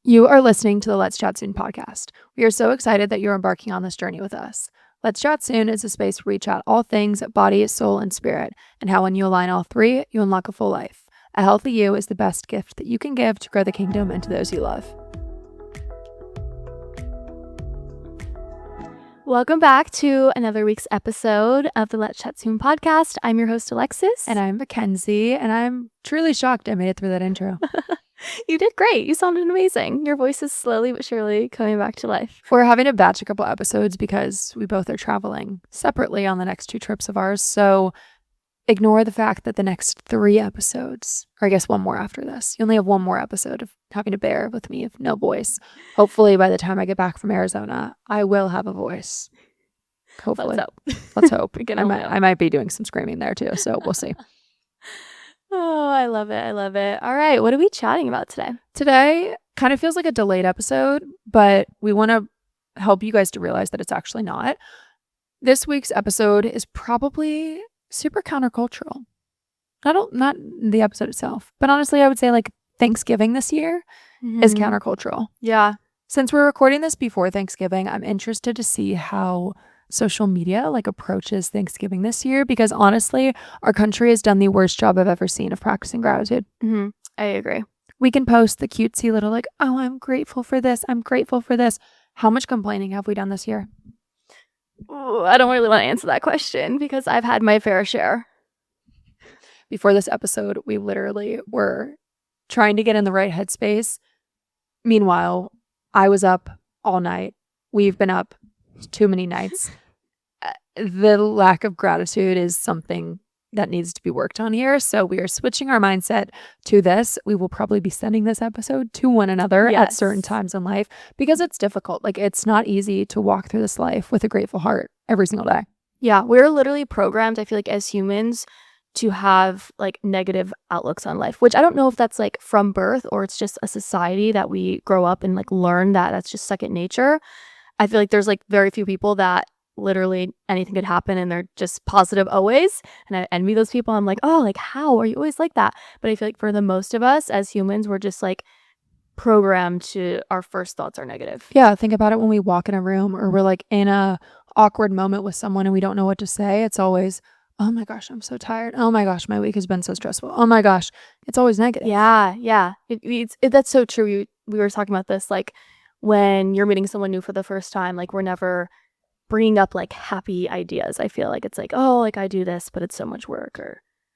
You are listening to the Let's Chat Soon podcast. We are so excited that you're embarking on this journey with us. Let's Chat Soon is a space where we chat all things body, soul, and spirit, and how when you align all three, you unlock a full life. A healthy you is the best gift that you can give to grow the kingdom and to those you love. Welcome back to another week's episode of the Let's Chat Soon podcast. I'm your host, Alexis. And I'm Mackenzie, and I'm truly shocked I made it through that intro. You did great. You sounded amazing. Your voice is slowly but surely coming back to life. We're having to batch a couple episodes because we both are traveling separately on the next 2 trips of ours, so ignore the fact that the next 3 episodes, or I guess one more after this, you only have one more episode of having to bear with me of no voice. Hopefully by the time I get back from Arizona, I will have a voice. Hopefully. Let's hope. I might be doing some screaming there too, so we'll see. Oh, I love it. I love it. All right. What are we chatting about today? Today kind of feels like a delayed episode, but we want to help you guys to realize that it's actually not. This week's episode is probably super countercultural. Not the episode itself, but honestly, I would say like Thanksgiving this year is countercultural. Yeah. Since we're recording this before Thanksgiving, I'm interested to see how social media like approaches Thanksgiving this year, because honestly, our country has done the worst job I've ever seen of practicing gratitude. I agree. We can post the cutesy little like, oh, I'm grateful for this. I'm grateful for this. How much complaining have we done this year? Ooh, I don't really want to answer that question because I've had my fair share. Before this episode, we literally were trying to get in the right headspace. Meanwhile, I was up all night. We've been up too many nights. The lack of gratitude is something that needs to be worked on here. So we are switching our mindset to this. We will probably be sending this episode to one another at certain times in life because it's difficult. Like, it's not easy to walk through this life with a grateful heart every single day. Yeah, we're literally programmed, I feel like, as humans to have like negative outlooks on life, which I don't know if that's like from birth or it's just a society that we grow up and like learn that that's just second nature. I feel like there's like very few people that literally anything could happen and they're just positive always. And I envy those people. I'm like, oh, like how are you always like that? But I feel like for the most of us as humans, we're just like programmed to our first thoughts are negative. Yeah, think about it when we walk in a room or we're like in a awkward moment with someone and we don't know what to say. It's always, oh my gosh, I'm so tired. Oh my gosh, my week has been so stressful. Oh my gosh, it's always negative. Yeah. That's so true. We were talking about this, like when you're meeting someone new for the first time, like we're never bringing up like happy ideas. I feel like it's like, oh, like I do this, but it's so much work.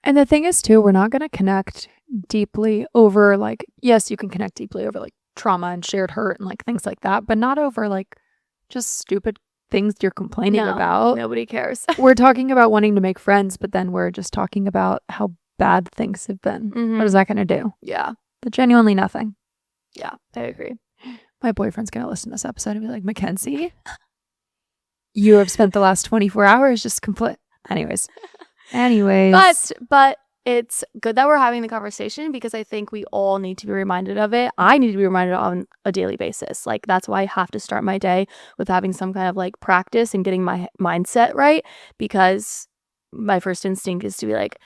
And the thing is too, we're not going to connect deeply over like, yes, you can connect deeply over like trauma and shared hurt and like things like that, but not over like just stupid things you're complaining about. Nobody cares. We're talking about wanting to make friends, but then we're just talking about how bad things have been. What is that going to do? Yeah. Genuinely nothing. Yeah, I agree. My boyfriend's going to listen to this episode and be like, Mackenzie, you have spent the last 24 hours just Anyways. But it's good that we're having the conversation because I think we all need to be reminded of it. I need to be reminded on a daily basis. Like that's why I have to start my day with having some kind of like practice and getting my mindset right, because my first instinct is to be like,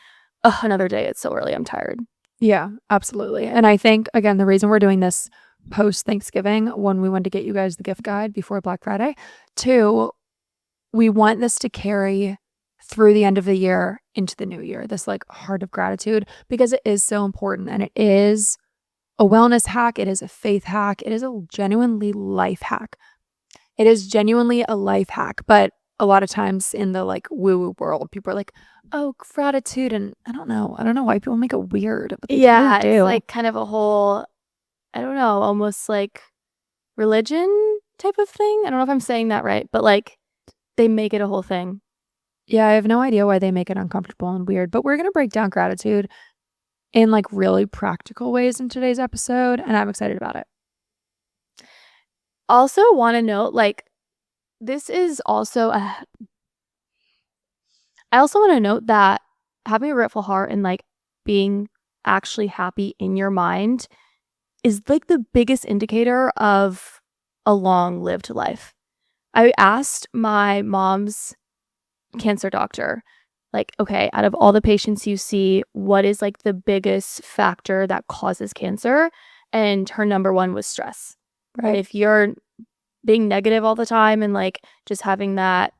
oh, another day. It's so early. I'm tired. Yeah, absolutely. And I think, again, the reason we're doing this post Thanksgiving, one, we wanted to get you guys the gift guide before Black Friday. 2, we want this to carry through the end of the year into the new year, this like heart of gratitude, because it is so important and it is a wellness hack. It is a faith hack. It is a genuinely life hack. It is genuinely a life hack. But a lot of times in the like woo-woo world, people are like, oh, gratitude. And I don't know why people make it weird. But yeah, it's like kind of a whole, I don't know, almost like religion type of thing. I don't know if I'm saying that right, but like they make it a whole thing. Yeah, I have no idea why they make it uncomfortable and weird, but we're going to break down gratitude in like really practical ways in today's episode, and I'm excited about it. Also want to note, like, this is also I also want to note that having a grateful heart and like being actually happy in your mind is like the biggest indicator of a long-lived life. I asked my mom's cancer doctor, like, okay, out of all the patients you see, what is like the biggest factor that causes cancer? and her number one was stress. Right. And if you're being negative all the time and like just having that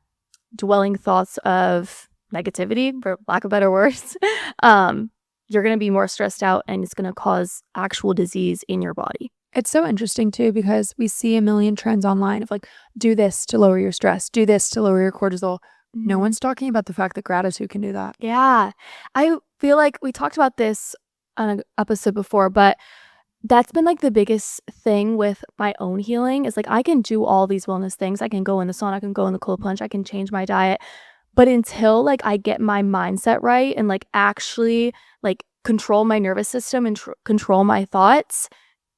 dwelling thoughts of negativity, for lack of better words, you're going to be more stressed out and it's going to cause actual disease in your body. It's so interesting too, because we see a million trends online of like, do this to lower your stress, do this to lower your cortisol. No one's talking about the fact that gratitude can do that. Yeah. I feel like we talked about this on an episode before, but that's been like the biggest thing with my own healing is like I can do all these wellness things. I can go in the sauna, I can go in the cold plunge, I can change my diet. But until like I get my mindset right and like actually like control my nervous system and control my thoughts,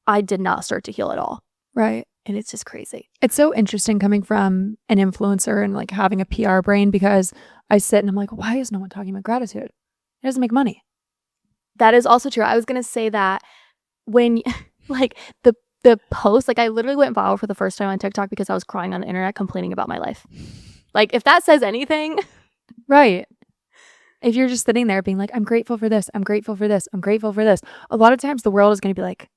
I did not start to heal at all. Right. And it's just crazy. It's so interesting coming from an influencer and like having a PR brain, because I sit and I'm like, why is no one talking about gratitude? It doesn't make money. That is also true. I was going to say that when like the post, like I literally went viral for the first time on TikTok because I was crying on the internet complaining about my life. Like if that says anything. Right. If you're just sitting there being like, I'm grateful for this, I'm grateful for this, I'm grateful for this. A lot of times the world is going to be like,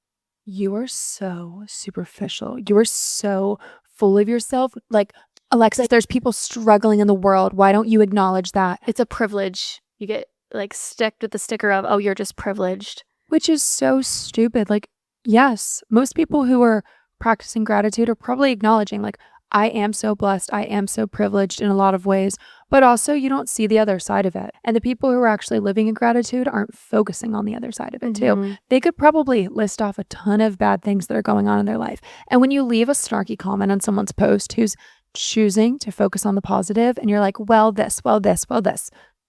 you are so superficial. You are so full of yourself. Like, Alexis, there's people struggling in the world. Why don't you acknowledge that? It's a privilege. You get like sticked with the sticker of, oh, you're just privileged. Which is so stupid. Like, yes, most people who are practicing gratitude are probably acknowledging like, I am so blessed. I am so privileged in a lot of ways, but also you don't see the other side of it. And the people who are actually living in gratitude aren't focusing on the other side of it too. They could probably list off a ton of bad things that are going on in their life. And when you leave a snarky comment on someone's post who's choosing to focus on the positive and you're like, well, this,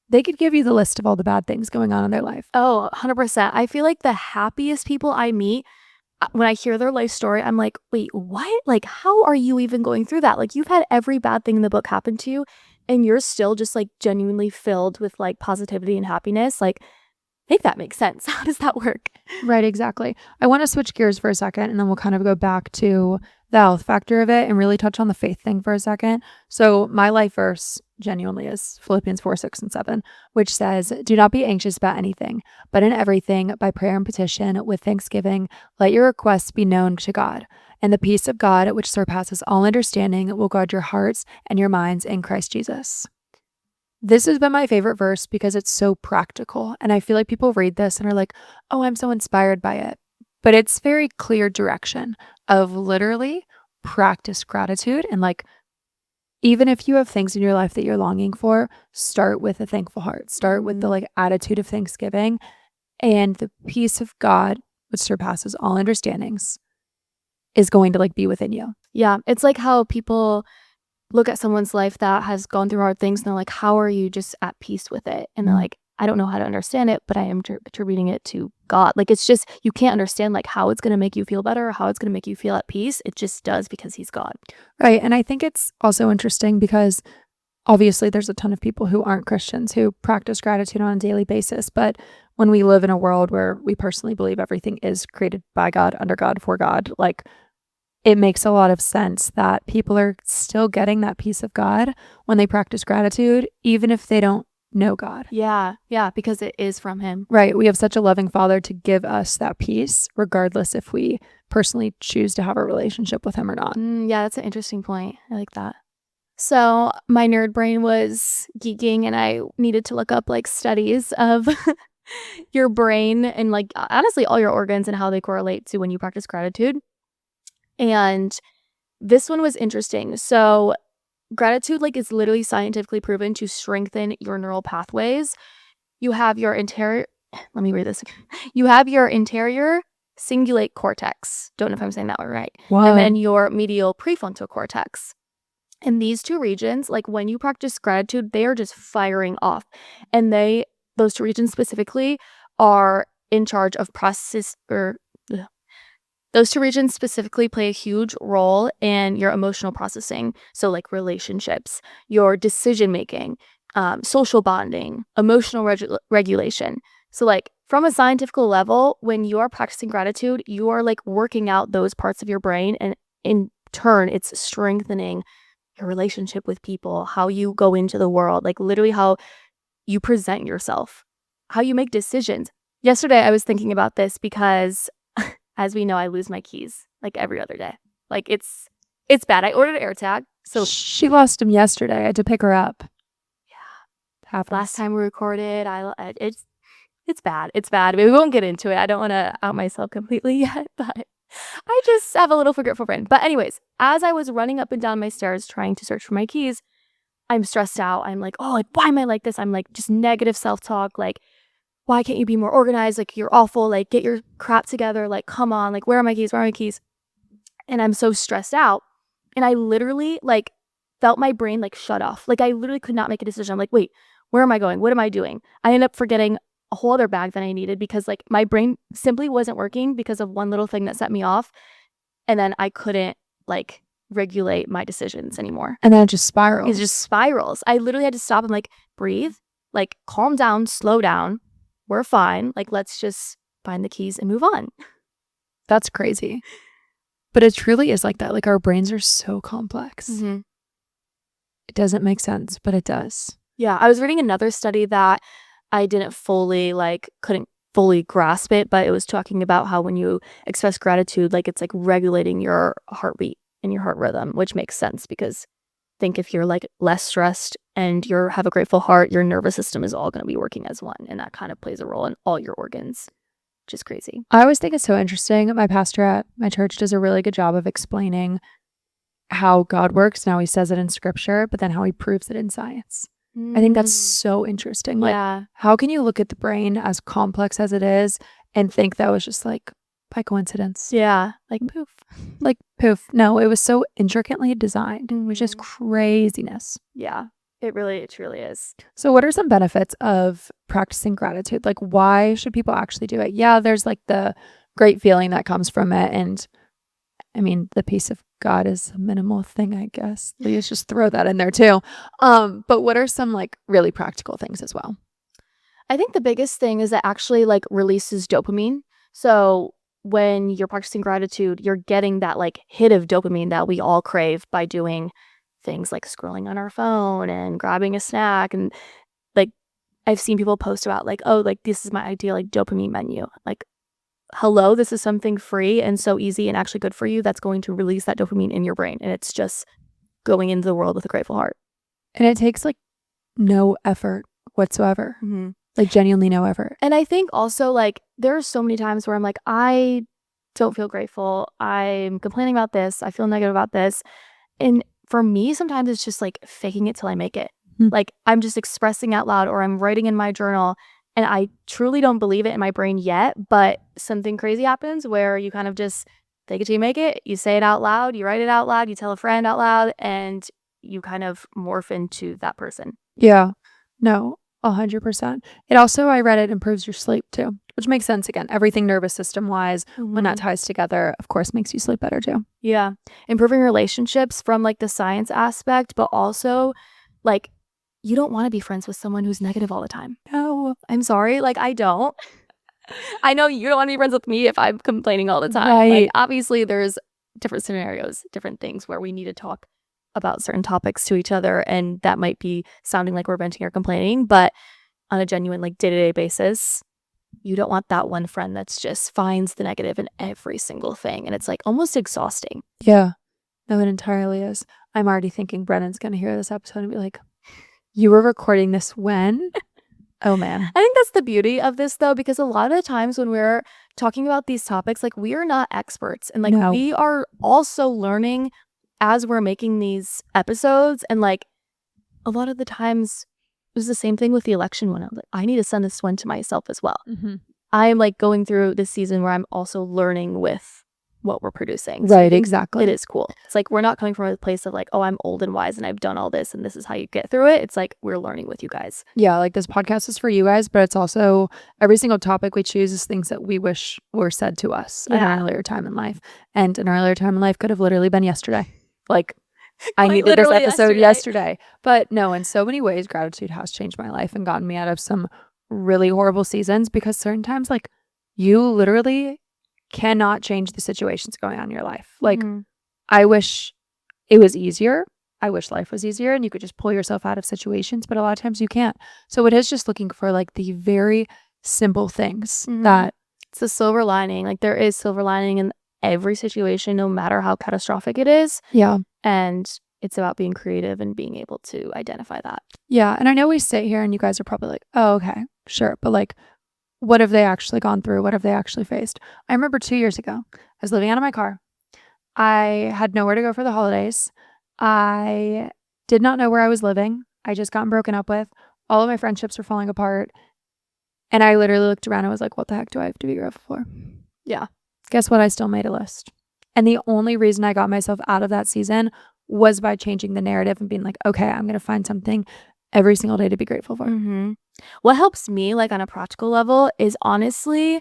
they could give you the list of all the bad things going on in their life. Oh, 100%. I feel like the happiest people I meet, when I hear their life story, I'm like, wait, what? Like, how are you even going through that? Like, you've had every bad thing in the book happen to you, and you're still just like genuinely filled with like positivity and happiness. Like, make that make sense. How does that work? Right, exactly. I want to switch gears for a second, and then we'll kind of go back to the health factor of it and really touch on the faith thing for a second. So my life verse genuinely is Philippians 4:6-7, which says, do not be anxious about anything, but in everything, by prayer and petition, with thanksgiving, let your requests be known to God. And the peace of God, which surpasses all understanding, will guard your hearts and your minds in Christ Jesus. This has been my favorite verse because it's so practical. And I feel like people read this and are like, oh, I'm so inspired by it. But it's very clear direction of literally practice gratitude. And like, even if you have things in your life that you're longing for, start with a thankful heart. Start with the like attitude of thanksgiving, and the peace of God, which surpasses all understandings, is going to like be within you. Yeah. It's like how people look at someone's life that has gone through hard things and they're like, how are you just at peace with it? And they're like, I don't know how to understand it, but I am attributing it to God. Like, it's just, you can't understand like how it's going to make you feel better or how it's going to make you feel at peace. It just does because he's God. Right. And I think it's also interesting because obviously there's a ton of people who aren't Christians who practice gratitude on a daily basis. But when we live in a world where we personally believe everything is created by God, under God, for God, like, it makes a lot of sense that people are still getting that peace of God when they practice gratitude, even if they don't know God. Yeah, because it is from him. Right. We have such a loving Father to give us that peace, regardless if we personally choose to have a relationship with him or not. Yeah, that's an interesting point. I like that. So my nerd brain was geeking and I needed to look up like studies of your brain and like honestly all your organs and how they correlate to when you practice gratitude. And this one was interesting. So gratitude like is literally scientifically proven to strengthen your neural pathways. You have your interior, let me read this. You have your interior cingulate cortex. Don't know if I'm saying that one right. Wow. And then your medial prefrontal cortex. And these two regions, like when you practice gratitude, they are just firing off. And those two regions specifically are in charge of those two regions specifically play a huge role in your emotional processing. So like relationships, your decision making, social bonding, emotional regulation. So like from a scientific level, when you are practicing gratitude, you are like working out those parts of your brain, and in turn, it's strengthening your relationship with people, how you go into the world, like literally how you present yourself, how you make decisions. Yesterday, I was thinking about this because as we know, I lose my keys like every other day. Like it's bad. I ordered an AirTag. So she lost them yesterday. I had to pick her up. yeah, Happens. last time we recorded, it's bad. It's bad. We won't get into it. I don't want to out myself completely yet, but I just have a little forgetful brain. But anyways, as I was running up and down my stairs trying to search for my keys, I'm stressed out. I'm like, oh, like, why am I like this? I'm like, just negative self-talk. Like, why can't you be more organized? Like, you're awful. Like, get your crap together. Like, come on. Like, where are my keys? Where are my keys? And I'm so stressed out. And I literally, like, felt my brain, like, shut off. Like, I literally could not make a decision. I'm like, wait, where am I going? What am I doing? I ended up forgetting a whole other bag that I needed because, like, my brain simply wasn't working because of one little thing that set me off. And then I couldn't, like, regulate my decisions anymore. And then it just spirals. It just spirals. I literally had to stop and, like, breathe, like, calm down, slow down. We're fine. Like, let's just find the keys and move on. That's crazy. But it truly is like that. Like, our brains are so complex. Mm-hmm. It doesn't make sense, but it does. Yeah. I was reading another study that I didn't fully, like, couldn't fully grasp it, but it was talking about how when you express gratitude, like, it's like regulating your heartbeat and your heart rhythm, which makes sense because think if you're like less stressed and you have a grateful heart, your nervous system is all going to be working as one, and that kind of plays a role in all your organs, which is crazy. I always think it's so interesting. My pastor at my church does a really good job of explaining how God works. Now he says it in scripture, but then how he proves it in science. I think that's so interesting. Like, Yeah. how can you look at the brain as complex as it is and think that was just like by coincidence? Yeah. Like poof. Like poof. No, it was so intricately designed, which is craziness. Yeah. It truly is. So what are some benefits of practicing gratitude? Like, why should people actually do it? Yeah, there's like the great feeling that comes from it. And I mean, the peace of God is a minimal thing, I guess. Let's just throw that in there too. But what are some like really practical things as well? I think the biggest thing is that actually like releases dopamine. So when you're practicing gratitude, you're getting that like hit of dopamine that we all crave by doing things like scrolling on our phone and grabbing a snack. And like I've seen people post about like, oh, like this is my ideal like dopamine menu. Like, hello, this is something free and so easy and actually good for you that's going to release that dopamine in your brain. And it's just going into the world with a grateful heart. And it takes like no effort whatsoever. Mm-hmm. Like genuinely no effort. And I think also like there are so many times where I'm like, I don't feel grateful. I'm complaining about this. I feel negative about this. And for me, sometimes it's just like faking it till I make it. Like I'm just expressing out loud or I'm writing in my journal and I truly don't believe it in my brain yet, but something crazy happens where you kind of just fake it till you make it. You say it out loud, you write it out loud, you tell a friend out loud, and you kind of morph into that person. Yeah. No, 100%. It also, I read it improves your sleep too, which makes sense. Again, everything nervous system wise, when that ties together, of course, makes you sleep better too. Yeah. Improving relationships from like the science aspect, but also like you don't want to be friends with someone who's negative all the time. No, I'm sorry. Like I don't. I know you don't want to be friends with me if I'm complaining all the time. Right. Like obviously there's different scenarios, different things where we need to talk about certain topics to each other, and that might be sounding like we're venting or complaining, but on a genuine like day-to-day basis, you don't want that one friend that's just finds the negative in every single thing, and it's like almost exhausting. Yeah. No, it entirely is. I'm already thinking Brennan's going to hear this episode and be like, you were recording this when? Oh man. I think that's the beauty of this though, because a lot of the times when we're talking about these topics, like we are not experts, and like we are also learning as we're making these episodes. And like a lot of the times it was the same thing with the election one. I was like, I need to send this one to myself as well. I'm like going through this season where I'm also learning with what we're producing. So right, exactly. It is cool. It's like we're not coming from a place of like, oh, I'm old and wise and I've done all this and this is how you get through it. It's like we're learning with you guys. Yeah, like this podcast is for you guys, but it's also every single topic we choose is things that we wish were said to us at an earlier time in life. And an earlier time in life could have literally been yesterday. Like I needed this episode yesterday. But no, in so many ways, gratitude has changed my life and gotten me out of some really horrible seasons, because certain times like you literally cannot change the situations going on in your life. Like I wish it was easier. I wish life was easier and you could just pull yourself out of situations, but a lot of times you can't. So it is just looking for like the very simple things that It's a silver lining. Like, there is silver lining in every situation, no matter how catastrophic it is. Yeah. And it's about being creative and being able to identify that. Yeah. And I know we sit here and you guys are probably like, oh, okay, sure. But like, what have they actually gone through? What have they actually faced? I remember 2 years ago, I was living out of my car. I had nowhere to go for the holidays. I did not know where I was living. I just gotten broken up with. All of my friendships were falling apart. And I literally looked around and was like, what the heck do I have to be grateful for? Yeah. Guess what? I still made a list. And the only reason I got myself out of that season was by changing the narrative and being like, okay, I'm going to find something every single day to be grateful for. Mm-hmm. What helps me, like, on a practical level is honestly,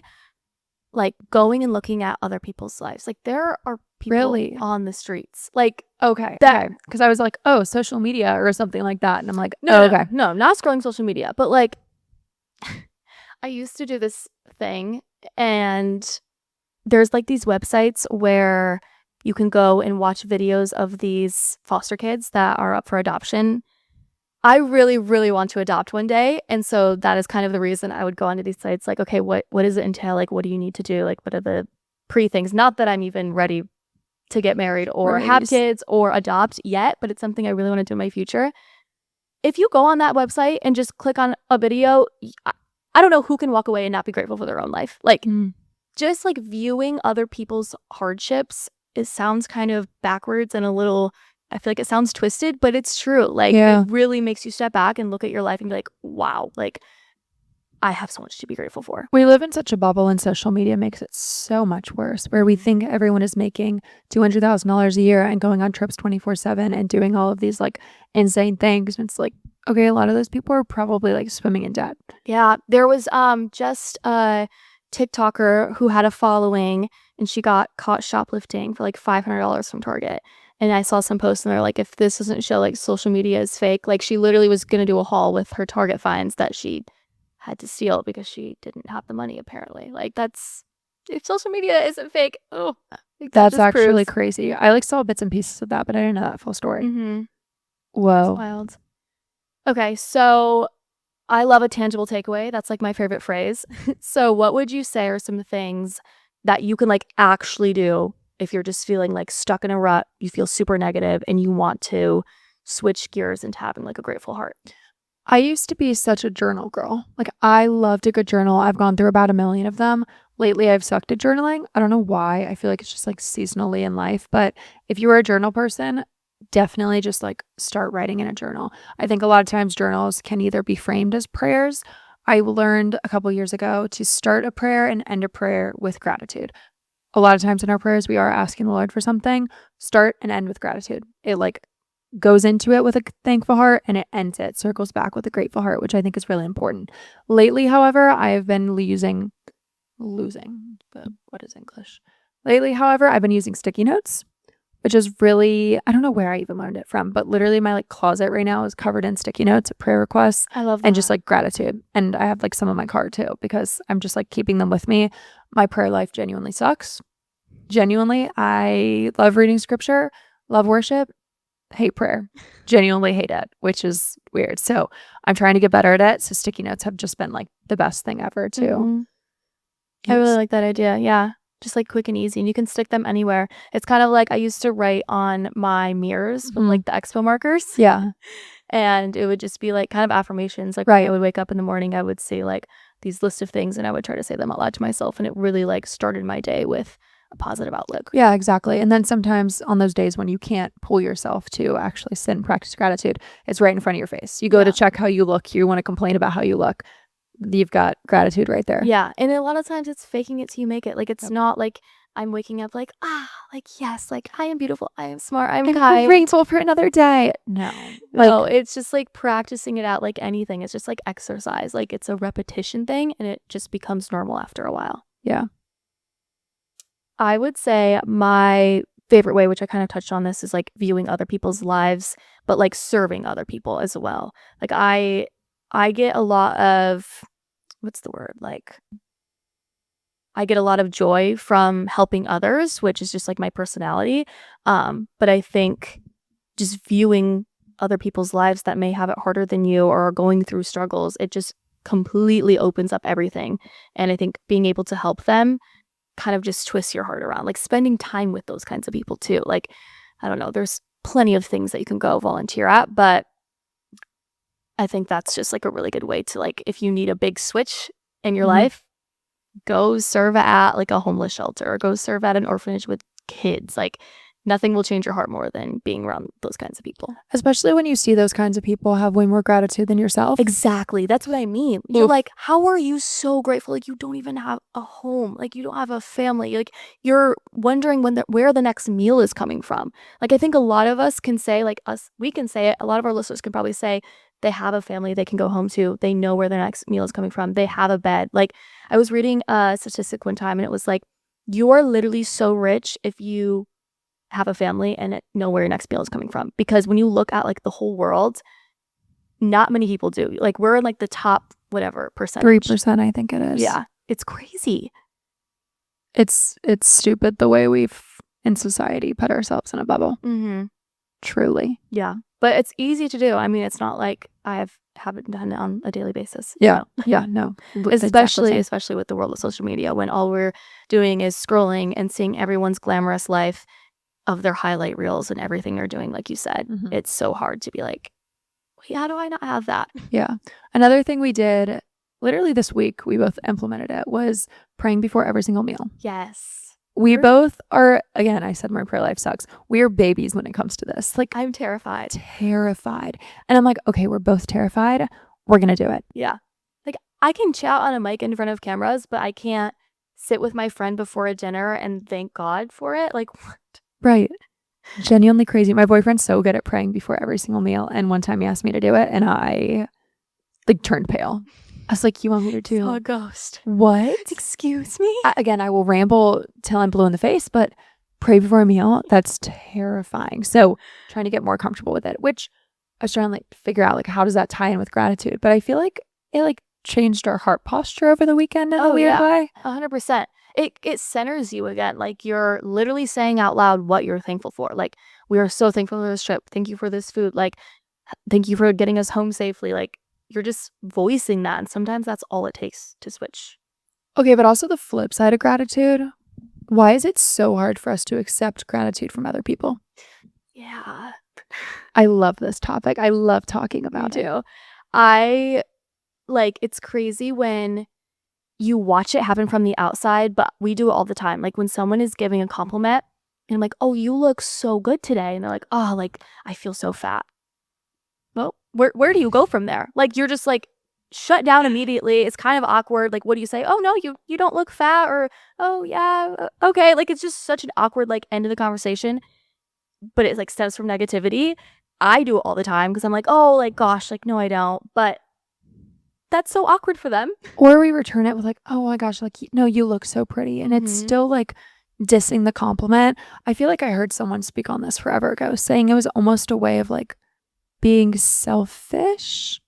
like, going and looking at other people's lives. Like, there are people Really? on the streets. Like, Okay. that. Okay. Because I was like, oh, social media or something like that. And I'm like, No, okay. no, not scrolling social media. But, like, I used to do this thing, and there's, like, these websites where you can go and watch videos of these foster kids that are up for adoption. I really, really want to adopt one day. And so that is kind of the reason I would go onto these sites. Like, okay, what does it entail? Like, what do you need to do? Like, what are the things? Not that I'm even ready to get married or have kids or adopt yet, but it's something I really want to do in my future. If you go on that website and just click on a video, I don't know who can walk away and not be grateful for their own life. Like, just like viewing other people's hardships, it sounds kind of backwards and a little, I feel like it sounds twisted, but it's true. Like, it really makes you step back and look at your life and be like, wow, like, I have so much to be grateful for. We live in such a bubble, and social media makes it so much worse, where we think everyone is making $200,000 a year and going on trips 24/7 and doing all of these like insane things. And it's like, okay, a lot of those people are probably like swimming in debt. Yeah, there was just a TikToker who had a following, and she got caught shoplifting for like $500 from Target. And I saw some posts and they're like, if this doesn't show like social media is fake, like, she literally was gonna do a haul with her Target finds that she had to steal because she didn't have the money, apparently. Like, that's, if social media isn't fake, oh, that's actually crazy. I like saw bits and pieces of that, but I didn't know that full story. Whoa. That's wild. Okay, so I love a tangible takeaway. That's like my favorite phrase. So what would you say are some things that you can like actually do if you're just feeling like stuck in a rut, you feel super negative, and you want to switch gears into having like a grateful heart? I used to be such a journal girl. Like, I loved a good journal. I've gone through about 1 million of them. Lately, I've sucked at journaling. I don't know why. I feel like it's just like seasonally in life. But if you are a journal person, definitely just like start writing in a journal. I think a lot of times journals can either be framed as prayers. I learned a couple years ago to start a prayer and end a prayer with gratitude. A lot of times in our prayers, we are asking the Lord for something. Start and end with gratitude. It like goes into it with a thankful heart and it ends it, circles back with a grateful heart, which I think is really important. Lately, however, I have been using sticky notes, which is really, I don't know where I even learned it from, but literally my like closet right now is covered in sticky notes, prayer requests. I love that. And just like gratitude. And I have like some in my car too, because I'm just like keeping them with me. My prayer life genuinely sucks. Genuinely, I love reading scripture, love worship, hate prayer, genuinely hate it, which is weird. So I'm trying to get better at it. So sticky notes have just been like the best thing ever too. I really like that idea. Yeah. Just like quick and easy, and you can stick them anywhere. It's kind of like I used to write on my mirrors with like the expo markers. Yeah. And it would just be like kind of affirmations. Like, I would wake up in the morning, I would say like these list of things, and I would try to say them out loud to myself. And it really like started my day with a positive outlook. Yeah, exactly. And then sometimes on those days when you can't pull yourself to actually sit and practice gratitude, it's right in front of your face. You go to check how you look. You want to complain about how you look. You've got gratitude right there. Yeah. And a lot of times it's faking it till you make it. Like, it's not like I'm waking up like, like, yes, like, I am beautiful, I am smart, I'm kind, grateful for another day. No, it's just like practicing it out like anything. It's just like exercise. Like, it's a repetition thing, and it just becomes normal after a while. Yeah. I would say my favorite way, which I kind of touched on this, is like viewing other people's lives, but like serving other people as well. Like, I get a lot of, what's the word? Like, I get a lot of joy from helping others, which is just like my personality. But I think just viewing other people's lives that may have it harder than you or are going through struggles, it just completely opens up everything. And I think being able to help them kind of just twists your heart around, like spending time with those kinds of people too. Like, I don't know, there's plenty of things that you can go volunteer at, but I think that's just like a really good way to, like, if you need a big switch in your life, go serve at like a homeless shelter or go serve at an orphanage with kids. Like, nothing will change your heart more than being around those kinds of people. Especially when you see those kinds of people have way more gratitude than yourself. Exactly. That's what I mean. You're like, how are you so grateful? Like, you don't even have a home. Like, you don't have a family. Like, you're wondering where the next meal is coming from. Like, I think a lot of us can say, like us, we can say it. A lot of our listeners can probably say they have a family they can go home to. They know where their next meal is coming from. They have a bed. Like, I was reading a statistic one time and it was like, you are literally so rich if you have a family and know where your next meal is coming from. Because when you look at like the whole world, not many people do. Like, we're in like the top whatever percentage. 3%, I think it is. Yeah, it's crazy. It's stupid the way we've in society put ourselves in a bubble. Truly. Yeah, but it's easy to do. I mean, it's not like I haven't done it on a daily basis. Yeah. Yeah. No. Especially with the world of social media, when all we're doing is scrolling and seeing everyone's glamorous life of their highlight reels and everything they're doing, like you said. It's so hard to be like, wait, how do I not have that? Yeah. Another thing we did literally this week, we both implemented it, was praying before every single meal. Yes. We both are, again, I said my prayer life sucks. We are babies when it comes to this. Like, I'm terrified. Terrified. And I'm like, okay, we're both terrified. We're going to do it. Yeah. Like, I can chat on a mic in front of cameras, but I can't sit with my friend before a dinner and thank God for it. Like, what? Right. Genuinely crazy. My boyfriend's so good at praying before every single meal. And one time he asked me to do it and I like turned pale. I was like, you want me to do? Saw a ghost. What? Excuse me? Again, I will ramble till I'm blue in the face, but pray before a meal, that's terrifying. So trying to get more comfortable with it, which I was trying to like figure out like how does that tie in with gratitude? But I feel like it like changed our heart posture over the weekend in a weird way. 100%. It centers you again. Like, you're literally saying out loud what you're thankful for. Like, we are so thankful for this trip. Thank you for this food. Like, thank you for getting us home safely. Like, you're just voicing that. And sometimes that's all it takes to switch. Okay, but also the flip side of gratitude. Why is it so hard for us to accept gratitude from other people? Yeah. I love this topic. I love talking about it. It's crazy when you watch it happen from the outside, but we do it all the time. Like, when someone is giving a compliment and I'm like, oh, you look so good today. And they're like, oh, like, I feel so fat. Well, where do you go from there? Like, you're just like shut down immediately. It's kind of awkward. Like, what do you say? Oh, no, you don't look fat, or, oh, yeah, okay. Like, it's just such an awkward like end of the conversation, but it like stems from negativity. I do it all the time because I'm like, oh, like, gosh, like, no, I don't. But that's so awkward for them. Or we return it with like, oh my gosh, like, no, you look so pretty. And it's still like dissing the compliment. I feel like I heard someone speak on this forever ago, saying it was almost a way of like being selfish-ish,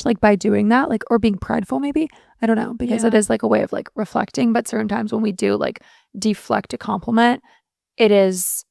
like by doing that, like, or being prideful maybe. I don't know, because it is like a way of like reflecting. But certain times when we do like deflect a compliment, it is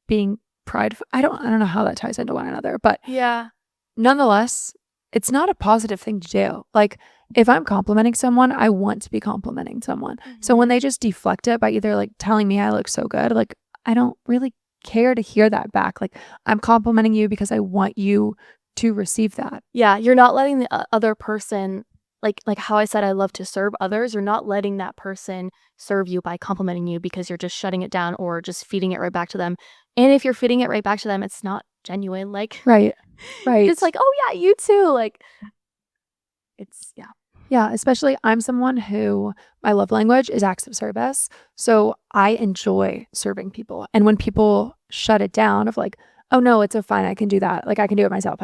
being prideful. I don't know how that ties into one another, but yeah, nonetheless, it's not a positive thing to do. Like, if I'm complimenting someone, I want to be complimenting someone. So when they just deflect it by either like telling me I look so good, like, I don't really care to hear that back. Like, I'm complimenting you because I want you to receive that. Yeah, you're not letting the other person, like how I said, I love to serve others. You're not letting that person serve you by complimenting you because you're just shutting it down or just feeding it right back to them. And if you're feeding it right back to them, it's not genuine. Like, right. It's like, oh yeah, you too. Like, it's yeah. Especially I'm someone who my love language is acts of service, so I enjoy serving people. And when people shut it down of like, oh no, it's so fine, I can do that, like, I can do it myself,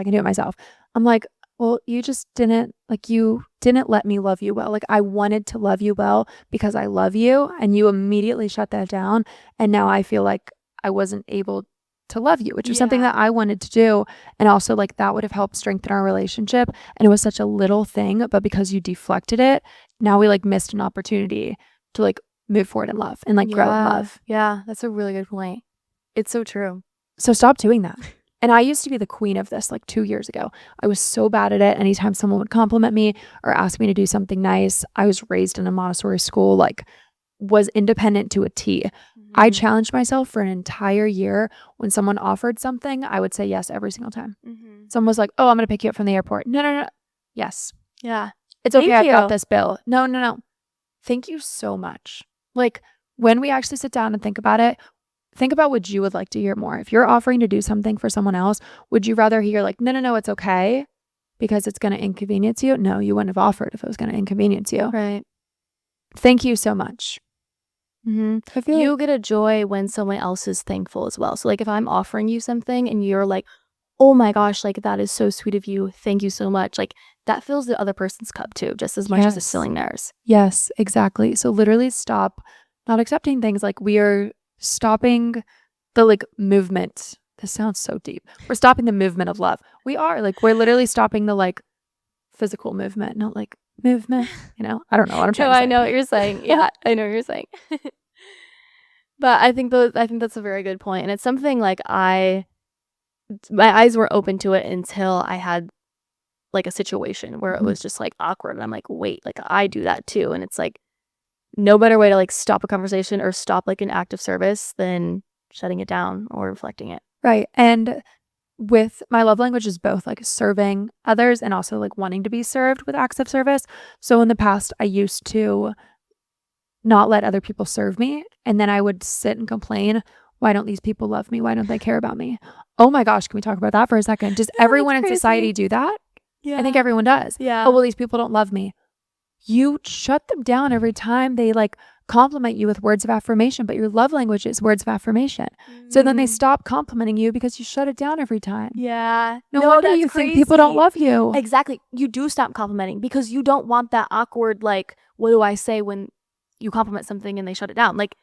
I'm like, well, you didn't let me love you well. Like, I wanted to love you well because I love you, and you immediately shut that down, and now I feel like I wasn't able to love you, which was something that I wanted to do. And also like that would have helped strengthen our relationship. And it was such a little thing, but because you deflected it, now we like missed an opportunity to like move forward in love and like grow in love. Yeah, that's a really good point. It's so true. So stop doing that. And I used to be the queen of this like 2 years ago. I was so bad at it. Anytime someone would compliment me or ask me to do something nice, I was raised in a Montessori school, like was independent to a T. I challenged myself for an entire year. When someone offered something, I would say yes every single time. Someone was like, oh, I'm going to pick you up from the airport. No. Yes. Yeah. It's okay. Thank I've got you. this bill. No. Thank you so much. Like when we actually sit down and think about it, think about what you would like to hear more. If you're offering to do something for someone else, would you rather hear like, no, it's okay because it's going to inconvenience you? No, you wouldn't have offered if it was going to inconvenience you. Right. Thank you so much. I feel You get a joy when someone else is thankful as well. So like if I'm offering you something and you're like, oh my gosh, like that is so sweet of you. Thank you so much. Like that fills the other person's cup too, just as much as it's Yes. filling theirs. Yes, exactly. So literally stop not accepting things. Like we are stopping the like movement. This sounds so deep. We're stopping the movement of love. We are like, we're literally stopping the like physical movement, not like movement, you know? I don't know what I'm trying No, to say. I know what you're saying. Yeah, I know what you're saying. But I think that's a very good point. And it's something like my eyes were open to it until I had like a situation where it was just like awkward. And I'm like, wait, like I do that too. And it's like no better way to like stop a conversation or stop like an act of service than shutting it down or reflecting it. Right. And with my love language is both like serving others and also like wanting to be served with acts of service. So in the past, I used to not let other people serve me. And then I would sit and complain, why don't these people love me? Why don't they care about me? Oh my gosh, can we talk about that for a second? Does everyone in society do that? Yeah. I think everyone does. Yeah. Oh, well, these people don't love me. You shut them down every time they like compliment you with words of affirmation, but your love language is words of affirmation. So then they stop complimenting you because you shut it down every time. Yeah. No wonder you think people don't love you. Exactly. You do stop complimenting because you don't want that awkward, like, what do I say when you compliment something and they shut it down? Like,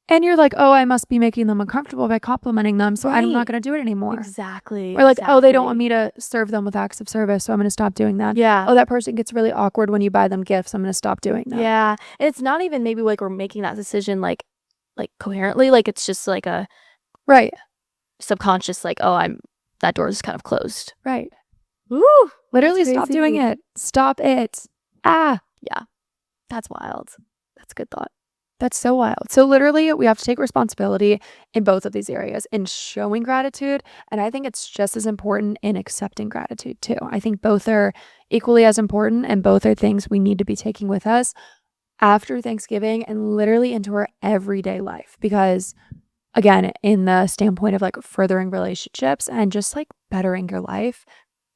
and you're like, oh, I must be making them uncomfortable by complimenting them, so I'm not Right. going to do it anymore. exactly. Or like, oh, they don't exactly. want me to serve them with acts of service, so I'm going to stop doing that. Yeah. Oh, that person gets really awkward when you buy them gifts. I'm going to stop doing that. Yeah. And it's not even maybe like we're making that decision like coherently. Like it's just like a Right. subconscious, like, oh, that door is kind of closed. Right. Woo! Literally That's stop crazy. doing it. Stop it. Ah. Yeah. That's wild. That's a good thought. That's so wild. So literally we have to take responsibility in both of these areas in showing gratitude. And I think it's just as important in accepting gratitude too. I think both are equally as important and both are things we need to be taking with us after Thanksgiving and literally into our everyday life. Because again, in the standpoint of like furthering relationships and just like bettering your life,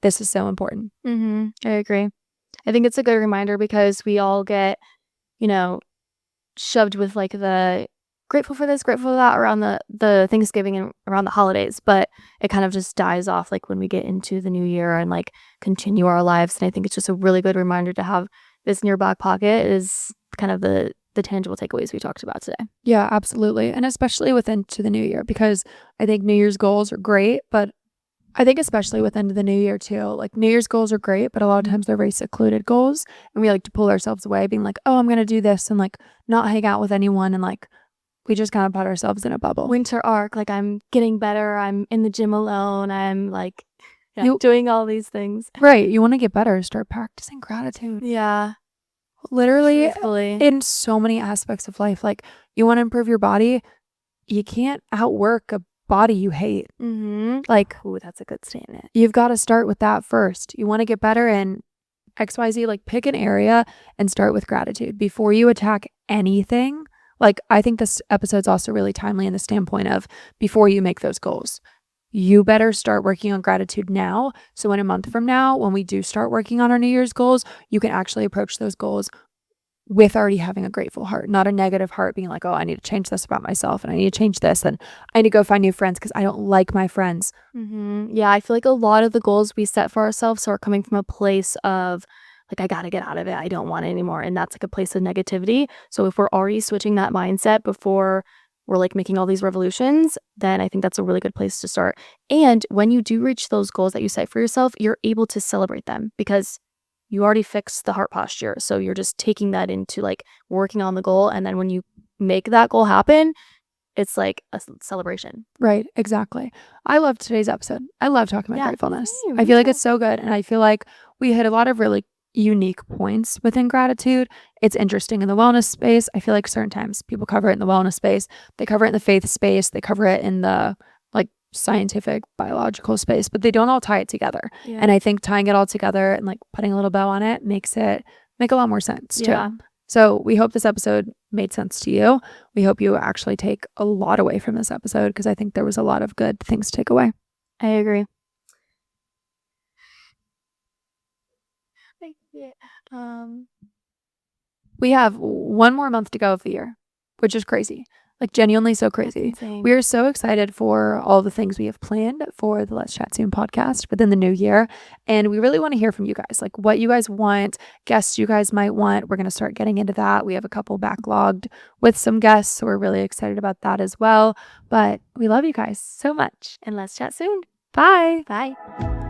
this is so important. I agree. I think it's a good reminder because we all get, shoved with like the grateful for this, grateful for that around the Thanksgiving and around the holidays, but it kind of just dies off like when we get into the new year and like continue our lives. And I think it's just a really good reminder to have this in your back pocket is kind of the tangible takeaways we talked about today. Yeah, absolutely. And especially into the new year, because I think New Year's goals are great, but I think especially within the new year too, like New Year's goals are great, but a lot of times they're very secluded goals and we like to pull ourselves away being like, oh, I'm going to do this and like not hang out with anyone. And like, we just kind of put ourselves in a bubble. Winter arc, like I'm getting better. I'm in the gym alone. I'm like You- doing all these things. Right. You want to get better, start practicing gratitude. Yeah. Literally Truthfully. in so many aspects of life. Like you want to improve your body, you can't outwork a body you hate. Like, Ooh, that's a good statement. you've got to start with that first. You want to get better in XYZ, like pick an area and start with gratitude before you attack anything. Like, I think this episode's also really timely in the standpoint of before you make those goals, you better start working on gratitude now. So in a month from now, when we do start working on our New Year's goals, you can actually approach those goals with already having a grateful heart, not a negative heart being like, oh, I need to change this about myself and I need to change this and I need to go find new friends because I don't like my friends. Yeah, I feel like a lot of the goals we set for ourselves are coming from a place of like, I got to get out of it. I don't want it anymore. And that's like a place of negativity. So if we're already switching that mindset before we're like making all these revolutions, then I think that's a really good place to start. And when you do reach those goals that you set for yourself, you're able to celebrate them because you already fixed the heart posture. So you're just taking that into like working on the goal. And then when you make that goal happen, it's like a celebration. Right, exactly. I love today's episode. I love talking about Yeah, gratefulness. same, I me feel like too. it's so good. And I feel like we hit a lot of really unique points within gratitude. It's interesting in the wellness space. I feel like certain times people cover it in the wellness space, they cover it in the faith space, they cover it in the like scientific, biological space, but they don't all tie it together. Yeah. And I think tying it all together and like putting a little bow on it makes it make a lot more sense Yeah. too. So we hope this episode made sense to you. We hope you actually take a lot away from this episode because I think there was a lot of good things to take away. I agree. We have one more month to go of the year, which is crazy. Like genuinely so crazy. We are so excited for all the things we have planned for the Let's Chat Soon podcast within the new year. And we really want to hear from you guys, like what you guys want, guests you guys might want. We're going to start getting into that. We have a couple backlogged with some guests. So we're really excited about that as well. But we love you guys so much. And let's chat soon. Bye. Bye.